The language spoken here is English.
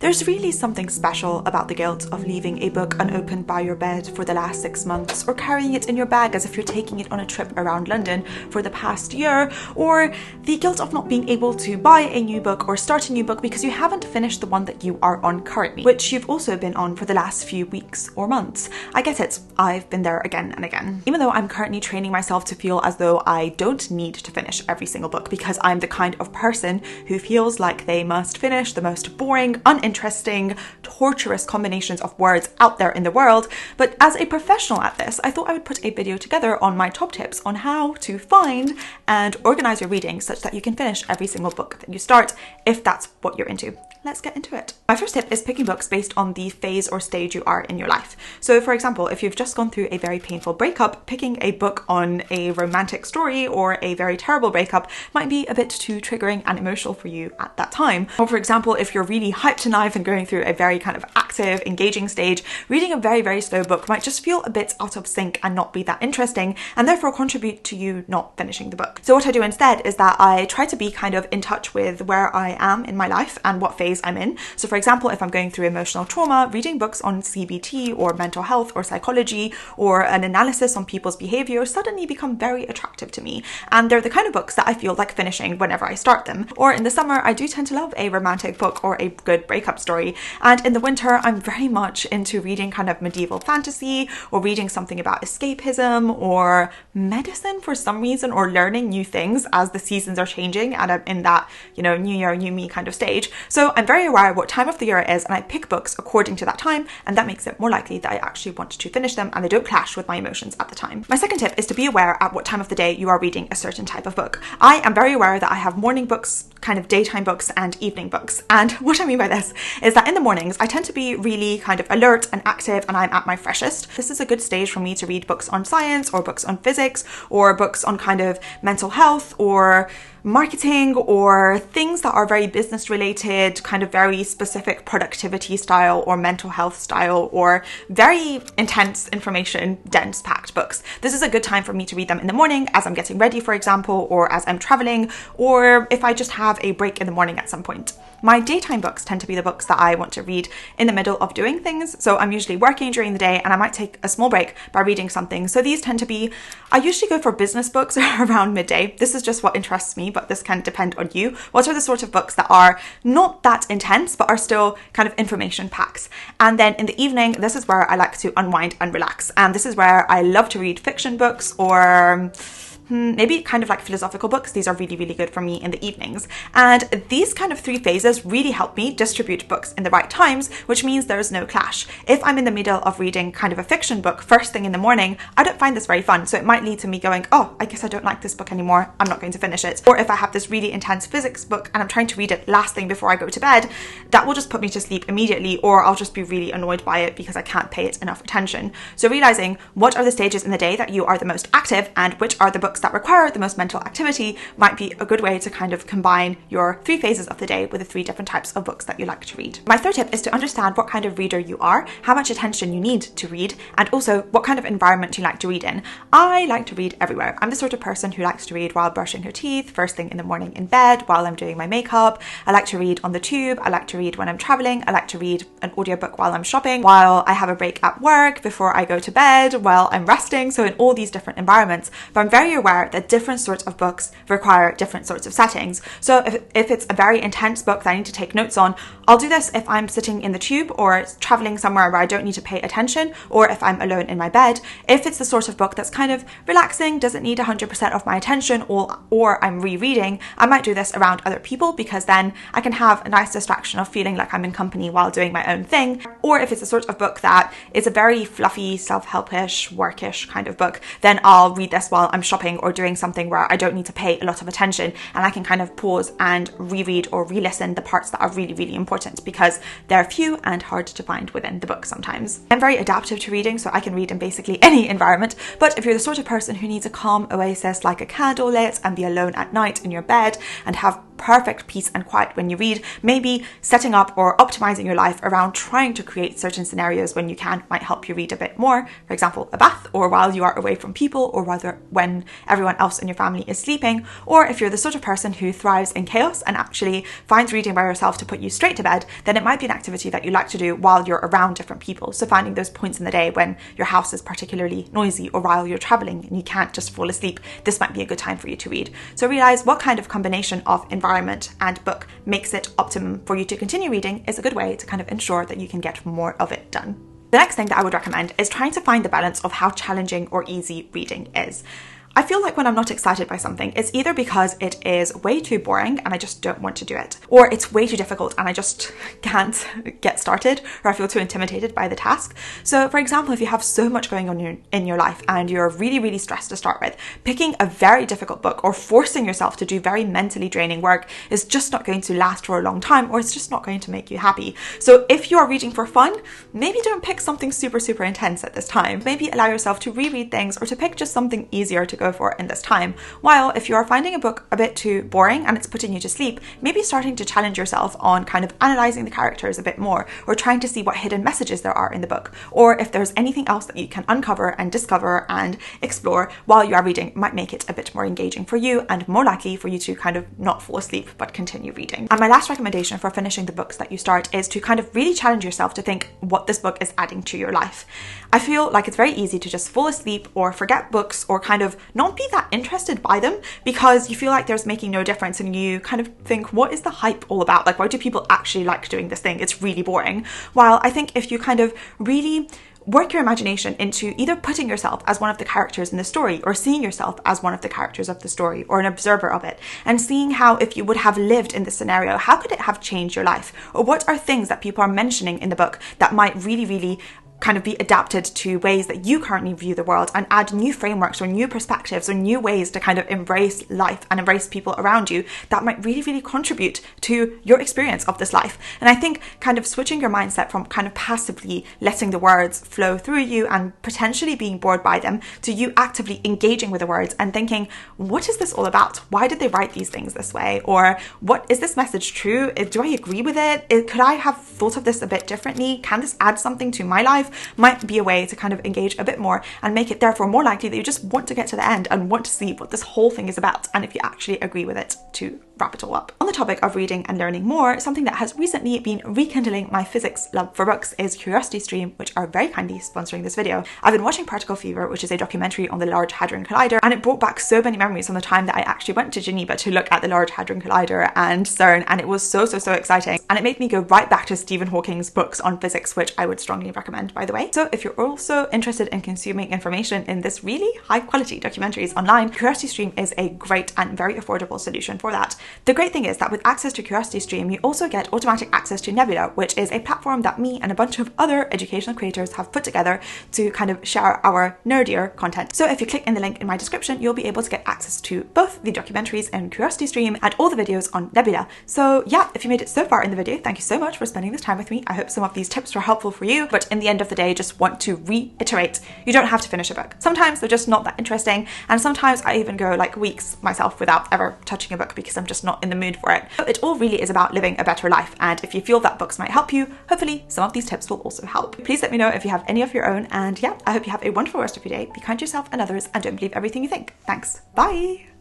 There's really something special about the guilt of leaving a book unopened by your bed for the last 6 months, or carrying it in your bag as if you're taking it on a trip around London for the past year, or the guilt of not being able to buy a new book or start a new book because you haven't finished the one that you are on currently, which you've also been on for the last few weeks or months. I get it, I've been there again and again. Even though I'm currently training myself to feel as though I don't need to finish every single book because I'm the kind of person who feels like they must finish the most boring, uninteresting, torturous combinations of words out there in the world. But as a professional at this, I thought I would put a video together on my top tips on how to find and organize your reading such that you can finish every single book that you start, if that's what you're into. Let's get into it. My first tip is picking books based on the phase or stage you are in your life. So for example, if you've just gone through a very painful breakup, picking a book on a romantic story or a very terrible breakup might be a bit too triggering and emotional for you at that time. Or for example, if you're really hyped to knife and going through a very kind of active, engaging stage, reading a very, very slow book might just feel a bit out of sync and not be that interesting, and therefore contribute to you not finishing the book. So what I do instead is that I try to be kind of in touch with where I am in my life and what phase I'm in. So for example, if I'm going through emotional trauma, reading books on CBT or mental health or psychology or an analysis on people's behavior suddenly become very attractive to me, and they're the kind of books that I feel like finishing whenever I start them. Or in the summer, I do tend to love a romantic book or a good breakup story, and in the winter I'm very much into reading kind of medieval fantasy or reading something about escapism or medicine for some reason, or learning new things as the seasons are changing and I'm in that, new year, new me kind of stage. So I'm very aware of what time of the year it is, and I pick books according to that time, and that makes it more likely that I actually want to finish them and they don't clash with my emotions at the time. My second tip is to be aware at what time of the day you are reading a certain type of book. I am very aware that I have morning books, kind of daytime books, and evening books. And what I mean by this is that in the mornings I tend to be really kind of alert and active and I'm at my freshest. This is a good stage for me to read books on science or books on physics or books on kind of mental health or marketing or things that are very business related, kind of very specific productivity style or mental health style or very intense information dense packed books. This is a good time for me to read them in the morning as I'm getting ready, for example, or as I'm traveling, or if I just have a break in the morning at some point. My daytime books tend to be the books that I want to read in the middle of doing things. So I'm usually working during the day and I might take a small break by reading something. So these tend to be, I usually go for business books around midday. This is just what interests me, but this can depend on you. What are the sort of books that are not that intense, but are still kind of information packs? And then in the evening, this is where I like to unwind and relax. And this is where I love to read fiction books or maybe kind of like philosophical books. These are really, really good for me in the evenings. And these kind of three phases really help me distribute books in the right times, which means there is no clash. If I'm in the middle of reading kind of a fiction book first thing in the morning, I don't find this very fun. So it might lead to me going, oh, I guess I don't like this book anymore. I'm not going to finish it. Or if I have this really intense physics book and I'm trying to read it last thing before I go to bed, that will just put me to sleep immediately, or I'll just be really annoyed by it because I can't pay it enough attention. So realizing what are the stages in the day that you are the most active and which are the books that require the most mental activity might be a good way to kind of combine your three phases of the day with the three different types of books that you like to read. My third tip is to understand what kind of reader you are, how much attention you need to read, and also what kind of environment you like to read in. I like to read everywhere. I'm the sort of person who likes to read while brushing her teeth, first thing in the morning in bed, while I'm doing my makeup. I like to read on the tube. I like to read when I'm traveling. I like to read an audiobook while I'm shopping, while I have a break at work, before I go to bed, while I'm resting. So in all these different environments. But I'm very aware that different sorts of books require different sorts of settings. So if it's a very intense book that I need to take notes on, I'll do this if I'm sitting in the tube or traveling somewhere where I don't need to pay attention, or if I'm alone in my bed. If it's the sort of book that's kind of relaxing, doesn't need 100% of my attention, or I'm rereading, I might do this around other people because then I can have a nice distraction of feeling like I'm in company while doing my own thing. Or if it's the sort of book that is a very fluffy, self-helpish, workish kind of book, then I'll read this while I'm shopping or doing something where I don't need to pay a lot of attention, and I can kind of pause and reread or re-listen the parts that are really, really important because they're few and hard to find within the book sometimes. I'm very adaptive to reading, so I can read in basically any environment, but if you're the sort of person who needs a calm oasis like a candle lit and be alone at night in your bed and have perfect peace and quiet when you read, maybe setting up or optimizing your life around trying to create certain scenarios when you can might help you read a bit more. For example, a bath, or while you are away from people, or rather when everyone else in your family is sleeping. Or if you're the sort of person who thrives in chaos and actually finds reading by yourself to put you straight to bed, then it might be an activity that you like to do while you're around different people. So finding those points in the day when your house is particularly noisy, or while you're traveling and you can't just fall asleep, this might be a good time for you to read. So realize what kind of combination of environment and book makes it optimum for you to continue reading is a good way to kind of ensure that you can get more of it done. The next thing that I would recommend is trying to find the balance of how challenging or easy reading is. I feel like when I'm not excited by something, it's either because it is way too boring and I just don't want to do it, or it's way too difficult and I just can't get started, or I feel too intimidated by the task. So for example, if you have so much going on in your life and you're really stressed to start with, picking a very difficult book or forcing yourself to do very mentally draining work is just not going to last for a long time, or it's just not going to make you happy. So if you are reading for fun, maybe don't pick something super intense at this time. Maybe allow yourself to reread things, or to pick just something easier to go for in this time. While if you are finding a book a bit too boring and it's putting you to sleep, maybe starting to challenge yourself on kind of analyzing the characters a bit more, or trying to see what hidden messages there are in the book, or if there's anything else that you can uncover and discover and explore while you are reading, might make it a bit more engaging for you and more likely for you to kind of not fall asleep but continue reading. And my last recommendation for finishing the books that you start is to kind of really challenge yourself to think what this book is adding to your life. I feel like it's very easy to just fall asleep or forget books, or kind of not be that interested by them because you feel like there's making no difference, and you kind of think, what is the hype all about? Like, why do people actually like doing this thing? It's really boring. While I think if you kind of really work your imagination into either putting yourself as one of the characters in the story, or seeing yourself as one of the characters of the story, or an observer of it, and seeing how, if you would have lived in this scenario, how could it have changed your life? Or what are things that people are mentioning in the book that might really kind of be adapted to ways that you currently view the world, and add new frameworks or new perspectives or new ways to kind of embrace life and embrace people around you that might really contribute to your experience of this life. And I think kind of switching your mindset from kind of passively letting the words flow through you and potentially being bored by them, to you actively engaging with the words and thinking, what is this all about? Why did they write these things this way? Or what is this message true? Do I agree with it? Could I have thought of this a bit differently? Can this add something to my life? Might be a way to kind of engage a bit more and make it therefore more likely that you just want to get to the end and want to see what this whole thing is about, and if you actually agree with it, to wrap it all up. On the topic of reading and learning more, something that has recently been rekindling my physics love for books is CuriosityStream, which are very kindly sponsoring this video. I've been watching Particle Fever, which is a documentary on the Large Hadron Collider, and it brought back so many memories from the time that I actually went to Geneva to look at the Large Hadron Collider and CERN, and it was so exciting, and it made me go right back to Stephen Hawking's books on physics, which I would strongly recommend, by the way. So if you're also interested in consuming information in this really high quality documentaries online, CuriosityStream is a great and very affordable solution for that. The great thing is that with access to CuriosityStream, you also get automatic access to Nebula, which is a platform that me and a bunch of other educational creators have put together to kind of share our nerdier content. So if you click in the link in my description, you'll be able to get access to both the documentaries in CuriosityStream and all the videos on Nebula. So yeah, if you made it so far in the video, thank you so much for spending this time with me. I hope some of these tips were helpful for you, but in the end of the day, just want to reiterate, you don't have to finish a book. Sometimes they're just not that interesting, and sometimes I even go like weeks myself without ever touching a book because I'm just not in the mood for it. So it all really is about living a better life, and if you feel that books might help you, hopefully some of these tips will also help. Please let me know if you have any of your own, and yeah, I hope you have a wonderful rest of your day. Be kind to yourself and others, and don't believe everything you think. Thanks. Bye!